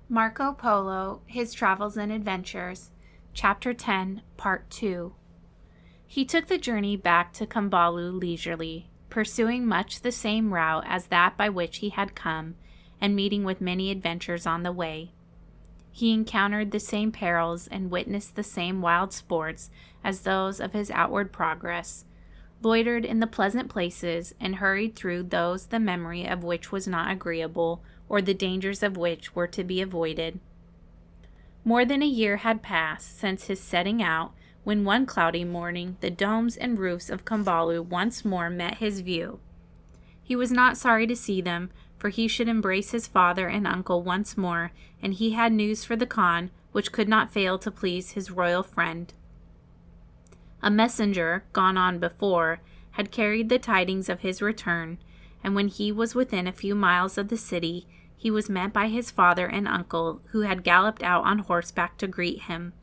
Marco Polo, His Travels and Adventures, Chapter 10, Part 2. He took the journey back to Kambalu leisurely, pursuing much the same route as that by which he had come, and meeting with many adventures on the way. He encountered the same perils and witnessed the same wild sports as those of his outward progress, loitered in the pleasant places, and hurried through those the memory of which was not agreeable, or the dangers of which were to be avoided. More than a year had passed since his setting out, when one cloudy morning the domes and roofs of Kambalu once more met his view. He was not sorry to see them, for he should embrace his father and uncle once more, and he had news for the Khan which could not fail to please his royal friend. A messenger, gone on before, had carried the tidings of his return, and when he was within a few miles of the city, he was met by his father and uncle, who had galloped out on horseback to greet him.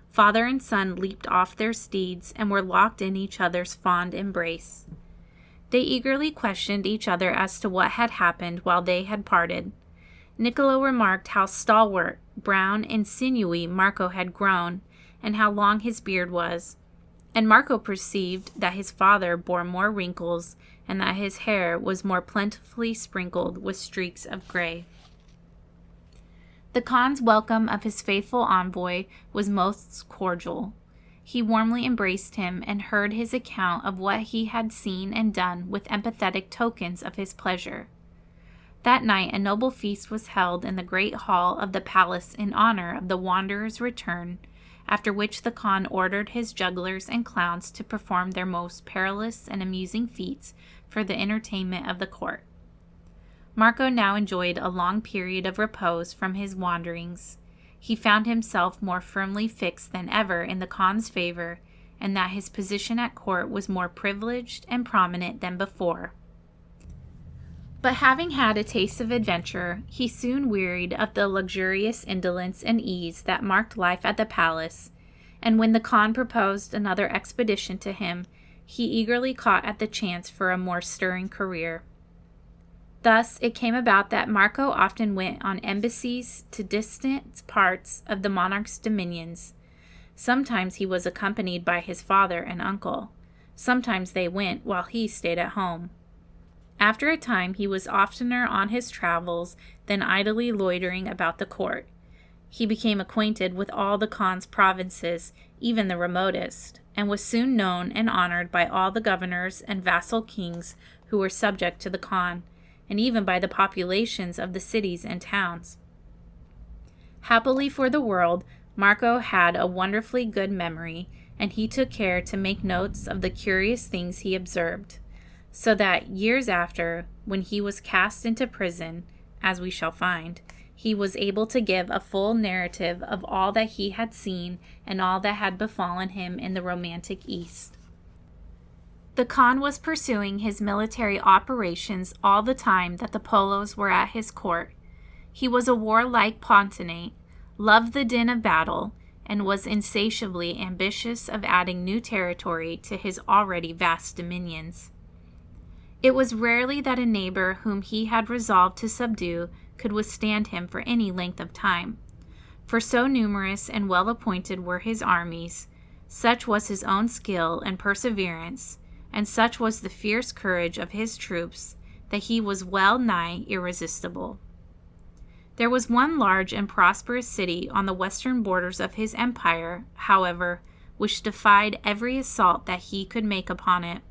Father and son leaped off their steeds and were locked in each other's fond embrace. They eagerly questioned each other as to what had happened while they had parted. Niccolo remarked how stalwart, brown, and sinewy Marco had grown, and how long his beard was, and Marco perceived that his father bore more wrinkles, and that his hair was more plentifully sprinkled with streaks of gray. The Khan's welcome of his faithful envoy was most cordial. He warmly embraced him and heard his account of what he had seen and done with empathetic tokens of his pleasure. That night a noble feast was held in the great hall of the palace in honor of the wanderer's return, after which the Khan ordered his jugglers and clowns to perform their most perilous and amusing feats for the entertainment of the court. Marco now enjoyed a long period of repose from his wanderings. He found himself more firmly fixed than ever in the Khan's favor, and that his position at court was more privileged and prominent than before. But having had a taste of adventure, he soon wearied of the luxurious indolence and ease that marked life at the palace, and when the Khan proposed another expedition to him, he eagerly caught at the chance for a more stirring career. Thus it came about that Marco often went on embassies to distant parts of the monarch's dominions. Sometimes he was accompanied by his father and uncle. Sometimes they went while he stayed at home. After a time he was oftener on his travels than idly loitering about the court. He became acquainted with all the Khan's provinces, even the remotest, and was soon known and honored by all the governors and vassal kings who were subject to the Khan, and even by the populations of the cities and towns. Happily for the world, Marco had a wonderfully good memory, and he took care to make notes of the curious things he observed, so that years after, when he was cast into prison, as we shall find, he was able to give a full narrative of all that he had seen and all that had befallen him in the romantic East. The Khan was pursuing his military operations all the time that the Polos were at his court. He was a warlike potentate, loved the din of battle, and was insatiably ambitious of adding new territory to his already vast dominions. It was rarely that a neighbor whom he had resolved to subdue could withstand him for any length of time, for so numerous and well appointed were his armies, such was his own skill and perseverance, and such was the fierce courage of his troops, that he was well nigh irresistible. There was one large and prosperous city on the western borders of his empire, however, which defied every assault that he could make upon it.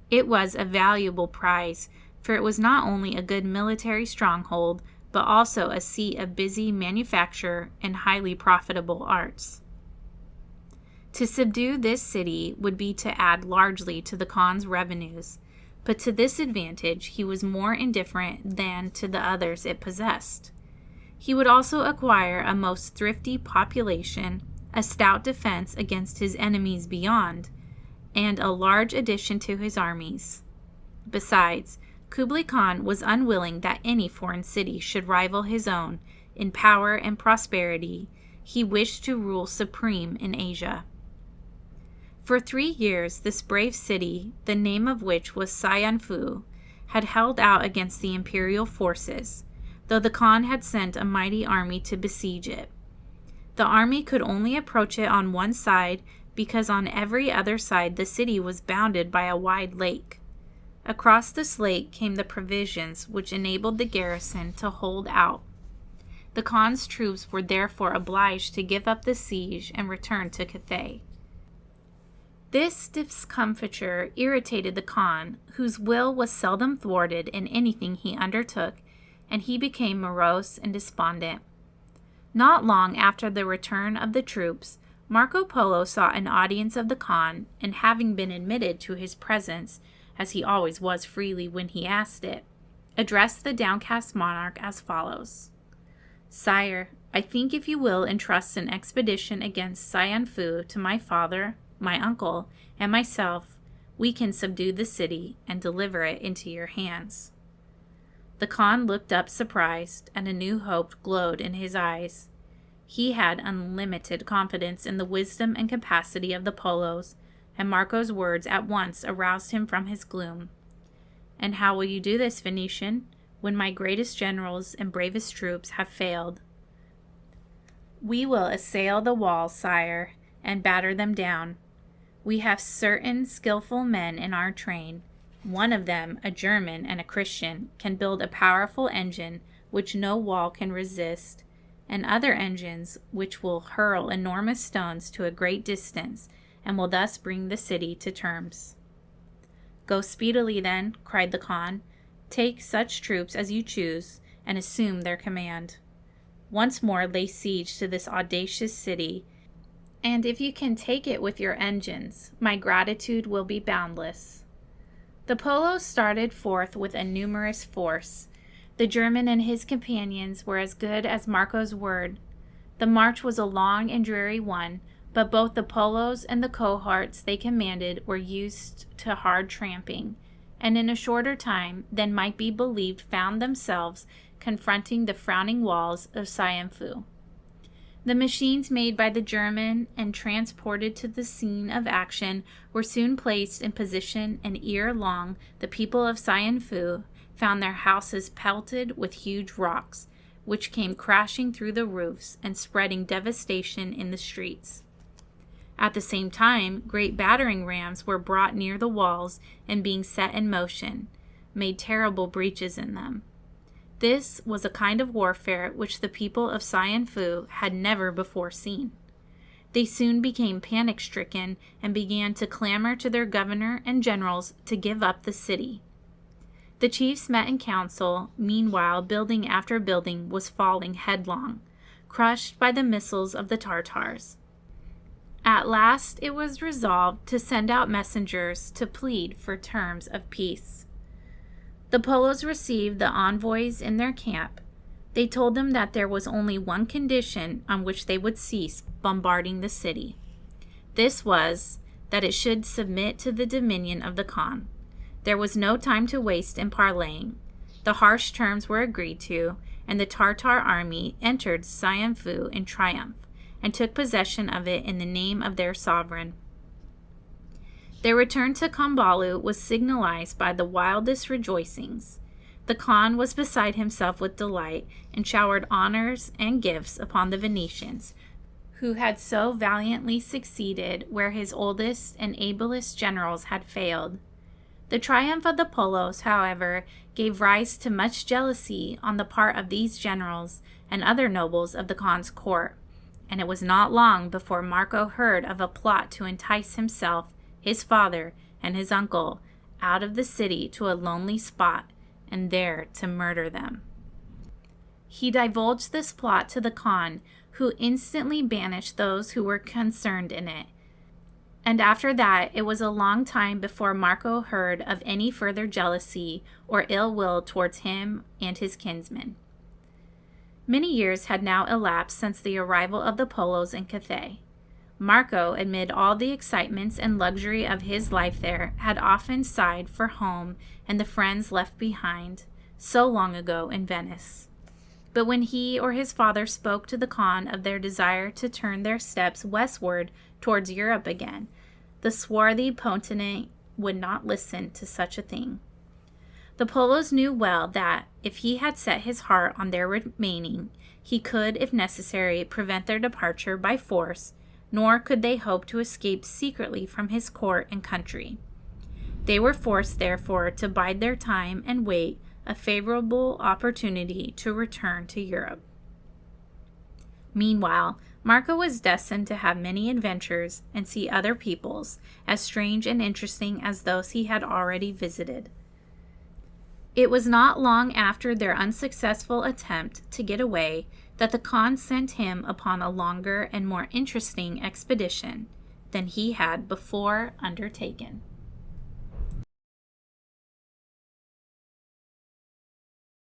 It was a valuable prize, for it was not only a good military stronghold, but also a seat of busy manufacture and highly profitable arts. To subdue this city would be to add largely to the Khan's revenues, but to this advantage he was more indifferent than to the others it possessed. He would also acquire a most thrifty population, a stout defense against his enemies beyond, and a large addition to his armies. Besides, Kublai Khan was unwilling that any foreign city should rival his own in power and prosperity. He wished to rule supreme in Asia. For 3 years this brave city, the name of which was Saianfu, had held out against the imperial forces, though the Khan had sent a mighty army to besiege it. The army could only approach it on one side because on every other side the city was bounded by a wide lake. Across this lake came the provisions which enabled the garrison to hold out. The Khan's troops were therefore obliged to give up the siege and return to Cathay. This discomfiture irritated the Khan, whose will was seldom thwarted in anything he undertook, and he became morose and despondent. Not long after the return of the troops, Marco Polo sought an audience of the Khan, and having been admitted to his presence, as he always was freely when he asked it, addressed the downcast monarch as follows: "Sire, I think if you will entrust an expedition against Saiyan Fu to my father, my uncle, and myself, we can subdue the city and deliver it into your hands." The Khan looked up surprised, and a new hope glowed in his eyes. He had unlimited confidence in the wisdom and capacity of the Polos, and Marco's words at once aroused him from his gloom. "And how will you do this, Venetian, when my greatest generals and bravest troops have failed?" "We will assail the walls, sire, and batter them down. We have certain skillful men in our train. One of them, a German and a Christian, can build a powerful engine which no wall can resist, and other engines which will hurl enormous stones to a great distance, and will thus bring the city to terms." "Go speedily, then," cried the Khan. "Take such troops as you choose, and assume their command. Once more lay siege to this audacious city, and if you can take it with your engines, my gratitude will be boundless." The Polos started forth with a numerous force. The German and his companions were as good as Marco's word. The march was a long and dreary one, but both the Polos and the cohorts they commanded were used to hard tramping, and in a shorter time than might be believed found themselves confronting the frowning walls of Saiyan Fu. The machines made by the German and transported to the scene of action were soon placed in position, and ere long the people of Saiyan Fu found their houses pelted with huge rocks, which came crashing through the roofs and spreading devastation in the streets. At the same time, great battering rams were brought near the walls, and being set in motion, made terrible breaches in them. This was a kind of warfare which the people of Saiyan Fu had never before seen. They soon became panic-stricken and began to clamor to their governor and generals to give up the city. The chiefs met in council. Meanwhile, building after building was falling headlong, crushed by the missiles of the Tartars. At last it was resolved to send out messengers to plead for terms of peace. The Polos received the envoys in their camp. They told them that there was only one condition on which they would cease bombarding the city. This was that it should submit to the dominion of the Khan. There was no time to waste in parleying. The harsh terms were agreed to, and the Tartar army entered Saiyan Fu in triumph, and took possession of it in the name of their sovereign. Their return to Kambalu was signalized by the wildest rejoicings. The Khan was beside himself with delight, and showered honors and gifts upon the Venetians, who had so valiantly succeeded where his oldest and ablest generals had failed. The triumph of the Polos, however, gave rise to much jealousy on the part of these generals and other nobles of the Khan's court, and it was not long before Marco heard of a plot to entice himself, his father, and his uncle out of the city to a lonely spot, and there to murder them. He divulged this plot to the Khan, who instantly banished those who were concerned in it, and after that it was a long time before Marco heard of any further jealousy or ill will towards him and his kinsmen. Many years had now elapsed since the arrival of the Polos in Cathay. Marco, amid all the excitements and luxury of his life there, had often sighed for home and the friends left behind so long ago in Venice. But when he or his father spoke to the Khan of their desire to turn their steps westward towards Europe again, the swarthy potentate would not listen to such a thing. The Polos knew well that, if he had set his heart on their remaining, he could, if necessary, prevent their departure by force, nor could they hope to escape secretly from his court and country. They were forced, therefore, to bide their time and wait a favorable opportunity to return to Europe. Meanwhile, Marco was destined to have many adventures and see other peoples, as strange and interesting as those he had already visited. It was not long after their unsuccessful attempt to get away that the Khan sent him upon a longer and more interesting expedition than he had before undertaken.